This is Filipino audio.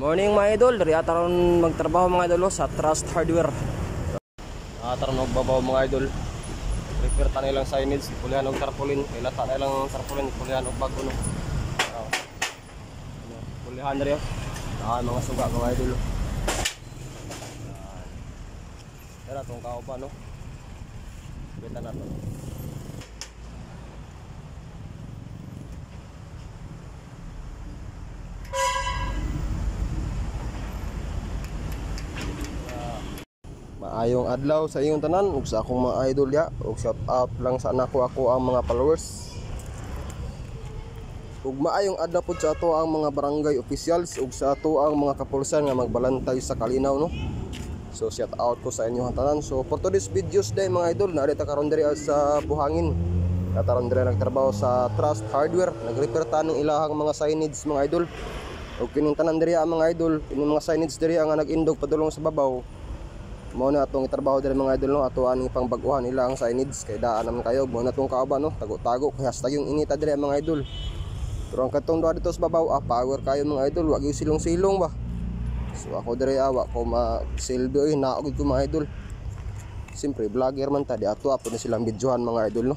Morning mga idol, dari ataron magtrabaho mga idol sa Trust Hardware. Ataron magbabaw mga idol. Repair ta nilang signage, pulihan og tarpaulin, ilata na ilang tarpaulin, pulihan og bago no. Pulihan diri. Mga suga mga idol. Dara tong kauban no. Benta na to. Maayong adlaw sa iyong tanan ug sa akong mga idol ya, ug shout out lang sa ako ang mga followers. Ug maayong adlaw pud sa ato ang mga barangay officials ug sa ato ang mga kapulsan nga magbalantay sa kalinaw no. So shout out ko sa inyong tanan. So for today's videos day mga idol, naari ta karon diri sa Buhangin. Kataron diri nagtrabaho sa Trust Hardware, nagrepair ta ng ilahang mga signage mga idol. Ug kining tanan diri ang mga idol, kining mga signage diri ang nag-indog padulong sa babaw. Mao na atong itrabaho diri mga idol no, ato ani pang baguhan nila ang signage kay daan naman kayo mo na tong kauban no, tago-tago kay hashtag yung inita diri mga idol. Pero ang katong duha dito sa babaw, power kayo mga idol, wag yung silong-silong ba. So ako diri wa ko ma-sildo naog ko mga idol. Siyempre vlogger man ta, di ato apo na silang videohan mga idol no.